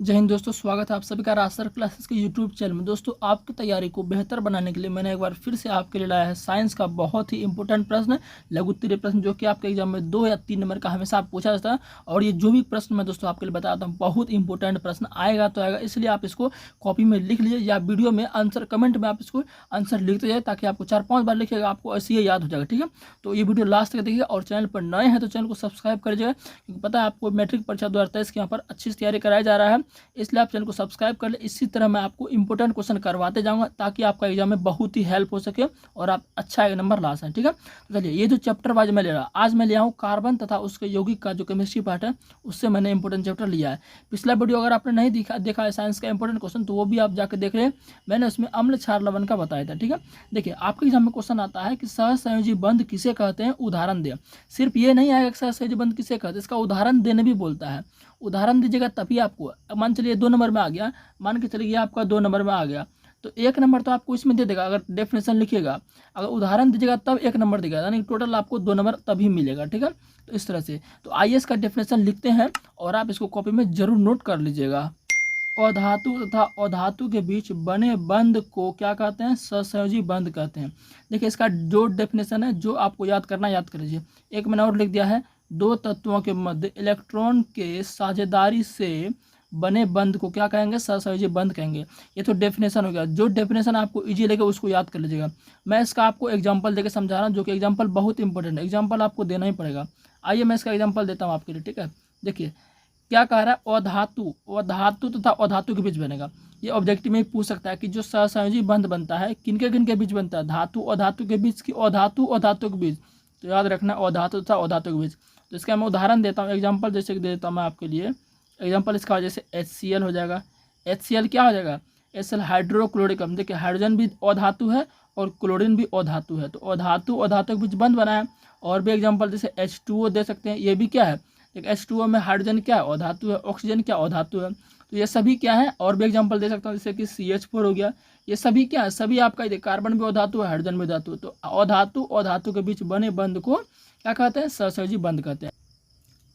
जय हिंद दोस्तों, स्वागत है आप सभी का रास्टर क्लासेस के यूट्यूब चैनल में। दोस्तों, आपकी तैयारी को बेहतर बनाने के लिए मैंने एक बार फिर से आपके लिए लाया है साइंस का बहुत ही इंपॉर्टेंट प्रश्न, लघु उत्तरीय प्रश्न, जो कि आपके एग्जाम में 2 या 3 नंबर का हमेशा पूछा जाता है। और ये जो भी प्रश्न मैं दोस्तों आपके लिए बताता हूँ, बहुत इंपॉर्टेंट प्रश्न आएगा तो आएगा, इसलिए आप इसको कॉपी में लिख लीजिए या वीडियो में आंसर कमेंट में आप इसको आंसर लिखते जाए, ताकि आपको 4-5 बार लिखिएगा, आपको ऐसे ही याद हो जाएगा। ठीक है, तो ये वीडियो लास्ट तक देखिएगा और चैनल पर नए हैं तो चैनल को सब्सक्राइब कर लीजिएगा, क्योंकि पता है आपको मैट्रिक परीक्षा 2023 के यहाँ पर अच्छी से तैयारी कराया जा रहा है, इसलिए आप चैनल को सब्सक्राइब कर ले। इसी तरह मैं आपको इंपॉर्टेंट क्वेश्चन करवाते जाऊंगा, ताकि आपका एग्जाम में बहुत ही हेल्प हो सके और आप अच्छा एक नंबर ला सकें। ठीक है, तो चलिए, ये जो चैप्टर वाइज मैं ले रहा हूँ, आज मैं लिया हूँ कार्बन तथा उसके यौगिक का जो केमिस्ट्री पार्ट है, उससे मैंने इंपॉर्टेंट चैप्टर लिया है। पिछला वीडियो अगर आपने नहीं देखा है साइंस का इंपॉर्टेंट क्वेश्चन, तो वो भी आप जाकर देख रहे हैं, मैंने उसमें अम्ल क्षार लवण का बताया था। ठीक है, देखिए आपके एग्जाम में क्वेश्चन आता है कि सहसंयोजी बंध किसे कहते हैं, उदाहरण दे। सिर्फ ये नहीं आएगा कि सहसंयोजी बंध किसे कहते हैं, इसका उदाहरण देने भी बोलता है। उदाहरण दीजिएगा तभी आपको, मान चलिए 2 नंबर में आ गया, मान के चलिए आपका 2 नंबर में आ गया, तो 1 नंबर तो आपको इसमें दे देगा अगर डेफिनेशन लिखिएगा। अगर उदाहरण दीजिएगा तब 1 नंबर देगा, यानी टोटल आपको 2 नंबर तभी मिलेगा। ठीक है, तो इस तरह से तो आइए इसका डेफिनेशन लिखते हैं और आप इसको कॉपी में जरूर नोट कर लीजिएगा। अधातु तथा अधातु के बीच बने बंध को क्या कहते हैं, सहसंयोजी बंध कहते हैं। देखिए इसका जो डेफिनेशन है, जो आपको याद करना याद कर लीजिए। एक मैंने और लिख दिया है, 2 तत्वों के मध्य इलेक्ट्रॉन के साझेदारी से बने बंध को क्या कहेंगे, सहसंयोजी बंध कहेंगे। ये तो डेफिनेशन हो गया। जो डेफिनेशन आपको इजी लगे उसको याद कर लीजिएगा। मैं इसका आपको एग्जांपल देकर समझा रहा हूँ, जो कि एग्जांपल बहुत इंपॉर्टेंट है, एग्जांपल आपको देना ही पड़ेगा। आइए मैं इसका एग्जांपल देता हूँ आपके लिए। ठीक है, देखिए क्या कह रहा है, अधातु तथा अधातु के बीच बनेगा। ये ऑब्जेक्टिव में पूछ सकता है कि जो सहसंयोजी बंध बनता है किनके किनके बीच बनता है, धातु अधातु के बीच की अधातु अधातु के बीच। तो याद रखना अधातु तथा अधातु के बीच। तो इसका मैं उदाहरण देता हूँ, एग्जाम्पल जैसे देता हूँ मैं आपके लिए। एग्जाम्पल इसका जैसे HCl हो जाएगा। HCl क्या हो जाएगा, HCl हाइड्रोक्लोरिक अम्ल। देखिए हाइड्रोजन भी अधातु है और क्लोरीन भी अधातु है, तो अधातु अधातु के बीच बंध बना है। और भी एग्जाम्पल जैसे H2O दे सकते हैं, ये भी क्या है, एक H2O में हाइड्रोजन क्या है, अधातु है, ऑक्सीजन क्या अधातु है, तो ये सभी क्या है। और भी एग्जांपल दे सकता हूँ, जैसे कि CH4 हो गया, ये सभी क्या है, सभी आपका कार्बन भी अधातु है, हाइड्रोजन भी अधातु है। तो अधातु अधातु के बीच बने बंध को क्या कहते हैं, सहसंयोजी बंध कहते हैं।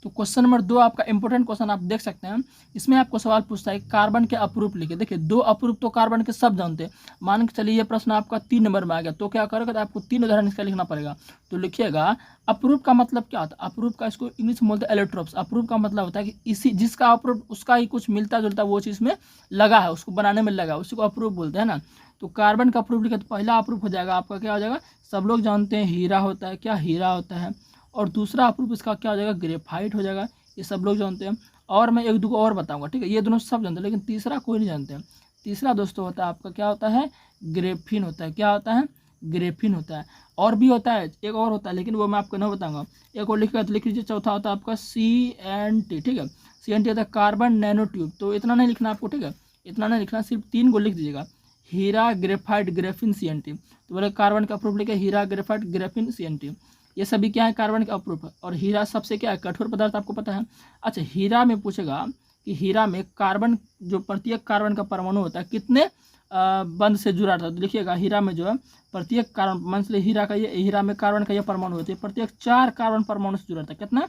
तो क्वेश्चन नंबर 2 आपका इंपॉर्टेंट क्वेश्चन आप देख सकते हैं। इसमें आपको सवाल पूछता है कार्बन के अपरूप लिखे। देखिए 2 अपरूप तो कार्बन के सब जानते हैं। मान के चलिए ये प्रश्न आपका 3 नंबर में आ गया, तो क्या करोगे, तो आपको 3 उदाहरण इसका लिखना पड़ेगा। तो लिखिएगा अपरूप का मतलब क्या होता है, अपरूप का इसको इंग्लिश में बोलते हैं एलोट्रोप्स। अपरूप का मतलब होता है कि इसी जिसका अपरूप उसका ही कुछ मिलता जुलता वो चीज़ में लगा है, उसको बनाने में लगा, उसी को अपरूप बोलते हैं ना। तो कार्बन का अपरूप लिखे तो पहला अपरूप हो जाएगा आपका, क्या हो जाएगा, सब लोग जानते हैं हीरा होता है, क्या हीरा होता है। और दूसरा अपरूप इसका क्या हो जाएगा, ग्रेफाइट हो जाएगा, ये सब लोग जानते हैं। और मैं 1-2 को और बताऊंगा। ठीक है, ये दोनों सब जानते हैं, लेकिन तीसरा कोई नहीं जानते हैं। तीसरा दोस्तों होता है आपका, क्या होता है, ग्रेफिन होता है। क्या होता है, ग्रेफिन होता है। और भी होता है, एक और होता है, लेकिन वो मैं आपको नहीं बताऊंगा। एक और लिख लीजिए। चौथा होता है आपका CNT। ठीक है, CNT होता है कार्बन नैनो ट्यूब। तो इतना नहीं लिखना आपको, ठीक है, इतना नहीं लिखना, सिर्फ 3 को लिख दीजिएगा, हीरा, ग्रेफाइट, ग्रेफिन, CNT। तो बोले कार्बन का प्रूफ लिखे, हीरा, ग्रेफाइट, ग्रेफिन, CNT। ये सभी क्या है, कार्बन का अपरूप है। और हीरा सबसे क्या है, कठोर पदार्थ, आपको पता है। अच्छा, हीरा में पूछेगा कि हीरा में कार्बन, जो प्रत्येक कार्बन का परमाणु होता है, कितने बंध से जुड़ा रहता है। तो लिखिएगा हीरा में जो है प्रत्येक कार्बन, मान लीजिए हीरा में कार्बन का ये परमाणु होता है, प्रत्येक 4 कार्बन परमाणु से जुड़ा रहता है। कितना,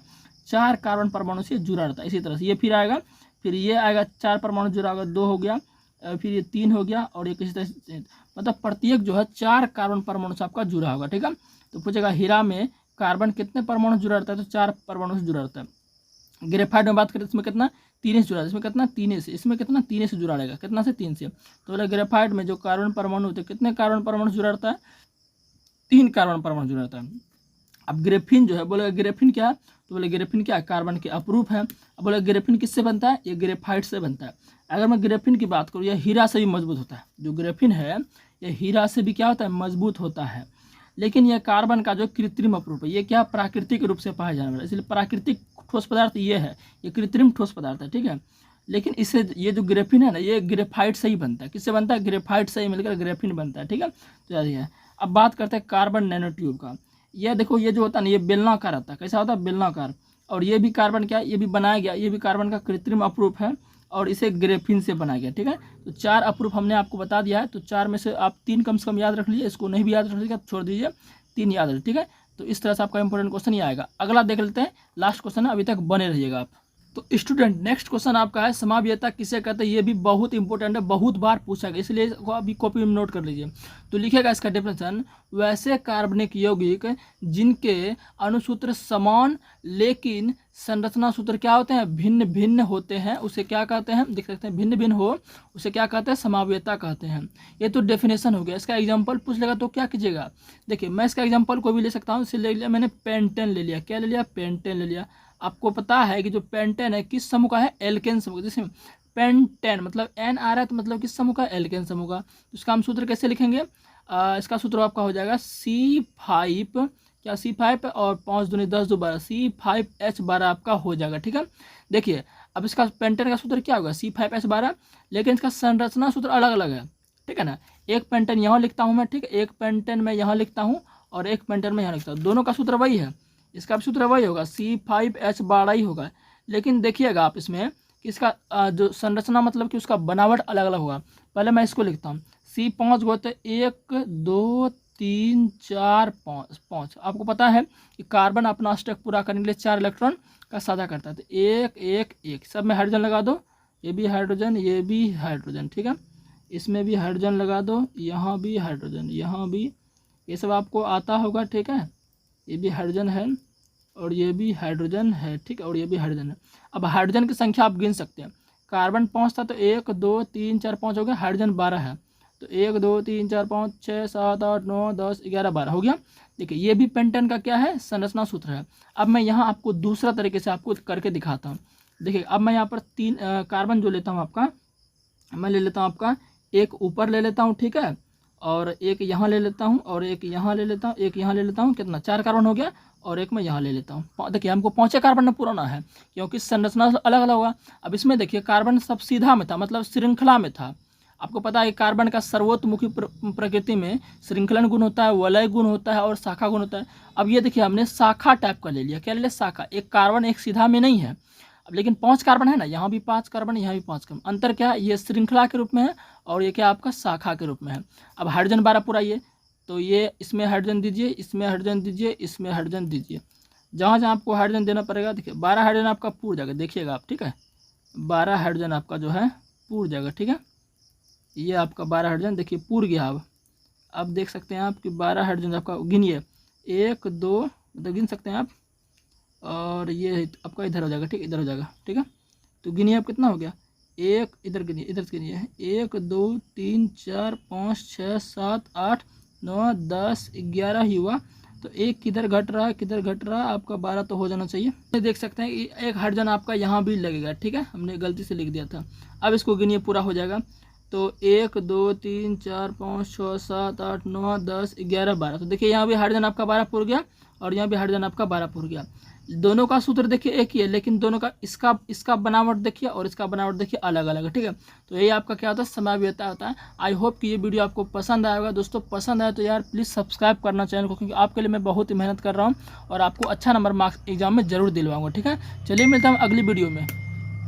4 कार्बन परमाणु से जुड़ा रहता है। इसी तरह से ये फिर आएगा, फिर ये आएगा, 4 परमाणु जुड़ा होगा, 2 हो गया, फिर ये 3 हो गया, और ये किसी तरह से, मतलब प्रत्येक जो है 4 कार्बन परमाणु से आपका जुड़ा होगा। ठीक है, तो पूछेगा हीरा में कार्बन कितने परमाणु जुड़ा रहता है, तो 4 परमाणु से जुड़ा रहता है। ग्रेफाइट में बात करें, इसमें कितना, 3 से जुड़ा है, इसमें कितना, 3 से, इसमें कितना, 3 से जुड़ा रहेगा, कितना से, 3 से। तो बोले ग्रेफाइट में जो कार्बन परमाणु होते हैं, कितने कार्बन परमाणु से जुड़ा रहता है, 3 कार्बन परमाणु जुड़ा रहता है। अब ग्रेफिन जो है, बोले ग्रेफिन क्या है, तो बोले ग्रेफिन क्या है, कार्बन के अपरूप है। अब बोले ग्रेफिन किससे बनता है, ये ग्रेफाइट से बनता है। अगर मैं ग्रेफिन की बात करूँ, यह हीरा से भी मजबूत होता है। जो ग्रेफिन है यह हीरा से भी क्या होता है, मजबूत होता है। लेकिन यह कार्बन का जो कृत्रिम अपरूप है, ये क्या प्राकृतिक रूप से पाया जाने वाला, इसलिए प्राकृतिक ठोस पदार्थ ये है, ये कृत्रिम ठोस पदार्थ है। ठीक है, लेकिन इससे ये जो ग्रेफिन है ना, ये ग्रेफाइट से ही बनता है। किससे बनता है, ग्रेफाइट से ही मिलकर ग्रेफिन बनता है। ठीक है, तो है। अब बात करते हैं कार्बन नैनो ट्यूब का। ये देखो, ये जो होता है ना, ये बेलनाकार आता है। कैसा होता है, बेलनाकार। और ये भी कार्बन क्या है, ये भी बनाया गया, ये भी कार्बन का कृत्रिम अपरूप है, और इसे ग्रेफिन से बनाया गया। ठीक है, तो 4 अपरूप हमने आपको बता दिया है। तो 4 में से आप 3 कम से कम याद रख लीजिए, इसको नहीं भी याद रख लीजिएगा छोड़ दीजिए, 3 याद रख। ठीक है, तो इस तरह से आपका इंपॉर्टेंट क्वेश्चन ही आएगा। अगला देख लेते हैं, लास्ट क्वेश्चन है, अभी तक बने रहिएगा आप। तो स्टूडेंट नेक्स्ट क्वेश्चन आपका है समावयवता किसे कहते हैं। ये भी बहुत इंपॉर्टेंट है, बहुत बार पूछा गया, इसलिए इसको अभी कॉपी में नोट कर लीजिए। तो लिखेगा इसका डेफिनेशन, वैसे कार्बनिक यौगिक जिनके अणुसूत्र समान लेकिन संरचना सूत्र क्या होते हैं, भिन्न भिन्न होते हैं, उसे क्या कहते हैं, देख सकते हैं भिन्न भिन्न हो, उसे क्या कहते हैं, समावयवता कहते हैं। ये तो डेफिनेशन हो गया। इसका एग्जाम्पल पूछ लेगा तो क्या कीजिएगा, देखिए मैं इसका एग्जाम्पल को भी ले सकता हूँ। इसे ले लिया मैंने, पेंटेन ले लिया, क्या ले लिया, पेंटेन ले लिया। आपको पता है कि जो पेंटेन है किस समूह का है, एल्केन समूह। जैसे पेंटेन मतलब एन आ रहा है तो मतलब किस समूह का, एल्केन समूह का। तो इसका हम सूत्र कैसे लिखेंगे, इसका सूत्र आपका हो जाएगा C5, क्या C5 और 5 दूनी 10 2 12, C5H12 आपका हो जाएगा। ठीक है, देखिए अब इसका पेंटेन का सूत्र क्या होगा, C5H12, लेकिन इसका संरचना सूत्र अलग अलग है। ठीक है ना, एक पेंटेन यहाँ लिखता हूँ मैं, ठीक है, एक पेंटेन मैं यहाँ लिखता हूँ और एक पेंटेन में यहाँ लिखता हूँ, दोनों का सूत्र वही है, इसका भी सूत्र वही होगा, C5H12 ही होगा। लेकिन देखिएगा आप इसमें कि इसका जो संरचना मतलब कि उसका बनावट अलग अलग होगा। पहले मैं इसको लिखता हूँ, C5 को होते 1 2 3 4 5। आपको पता है कि कार्बन अपना अष्टक पूरा करने के लिए 4 इलेक्ट्रॉन का साझा करता है। तो 1 1 1 सब में हाइड्रोजन लगा दो, ये भी हाइड्रोजन, ये भी हाइड्रोजन। ठीक है, इसमें भी हाइड्रोजन लगा दो, यहाँ भी हाइड्रोजन, यहाँ भी, ये सब आपको आता होगा। ठीक है, ये भी हाइड्रोजन है और ये भी हाइड्रोजन है। ठीक है, और ये भी हाइड्रोजन है। अब हाइड्रोजन की संख्या आप गिन सकते हैं, कार्बन 5 था तो 1 2 3 4 5 हो गया, हाइड्रोजन 12 है तो 1 2 3 4 5 6 7 8 9 10 11 12 हो गया। देखिए ये भी पेंटेन का क्या है, संरचना सूत्र है। अब मैं यहाँ आपको दूसरा तरीके से आपको करके दिखाता हूँ। देखिए अब मैं यहाँ पर 3 कार्बन जो लेता हूँ आपका, मैं ले लेता हूँ आपका, एक ऊपर ले लेता हूँ, ठीक है, और एक यहाँ ले लेता हूँ और एक यहाँ ले लेता हूँ, एक यहाँ ले लेता हूँ, कितना 4 कार्बन हो गया, और एक मैं यहाँ ले लेता हूँ। देखिए हमको 5 कार्बन में पुराना है क्योंकि संरचना अलग अलग होगा। अब इसमें देखिए कार्बन सब सीधा में था, मतलब श्रृंखला में था। आपको पता है कार्बन का सर्वोत्मुखी प्रकृति में श्रृंखलन गुण होता है, वलय गुण होता है और शाखा गुण होता है। अब ये देखिए हमने शाखा टाइप का ले लिया, क्या ले लिया, शाखा। एक कार्बन एक सीधा में नहीं है, अब लेकिन 5 कार्बन है ना, यहाँ भी 5 कार्बन, यहाँ भी 5 कार्बन। अंतर क्या है, ये श्रृंखला के रूप में है और ये क्या आपका शाखा के रूप में है। अब हाइड्रोजन 12 पूरा, ये तो ये इसमें हाइड्रोजन दीजिए, इसमें हाइड्रोजन दीजिए, इसमें हाइड्रोजन दीजिए, जहाँ जहाँ आपको हाइड्रोजन देना पड़ेगा। देखिए 12 हाइड्रोजन आपका पूर जाएगा, देखिएगा आप, ठीक है, 12 हाइड्रोजन आपका जो है पूर जाएगा। ठीक है, ये आपका 12 हाइड्रोजन देखिए पूर गया। अब देख सकते हैं आप कि 12 हाइड्रोजन आपका, गिनिए 1 2, मतलब गिन सकते हैं आप, और ये आपका इधर हो जाएगा, ठीक, इधर हो जाएगा। ठीक है, तो गिनिए आप कितना हो गया, एक इधर गिनिए, इधर से गिनिए, 1 2 3 4 5 6 7 8 9 10 11 ही हुआ। तो एक किधर घट रहा है, किधर घट रहा है, आपका 12 तो हो जाना चाहिए। देख सकते हैं कि एक हाइड्रोजन आपका यहाँ भी लगेगा। ठीक है, हमने गलती से लिख दिया था। अब इसको गिनिए, पूरा हो जाएगा। तो 1 2 3 4 5 6 7 8 9 10 11 12। तो देखिए यहाँ भी हाइड्रोजन आपका 12 पूर गया और यहाँ भी हाइड्रोजन आपका 12 पूर गया। दोनों का सूत्र देखिए एक ही है, लेकिन दोनों का इसका बनावट देखिए और इसका बनावट देखिए अलग अलग है। ठीक है, तो यही आपका क्या होता है, समावयवता होता है। आई होप कि ये वीडियो आपको पसंद आएगा। दोस्तों पसंद आए तो यार प्लीज़ सब्सक्राइब करना चैनल को, क्योंकि आपके लिए मैं बहुत ही मेहनत कर रहा हूँ और आपको अच्छा नंबर मार्क्स एग्जाम में जरूर दिलवाऊंगा। ठीक है, चलिए मिलता हूँ अगली वीडियो में।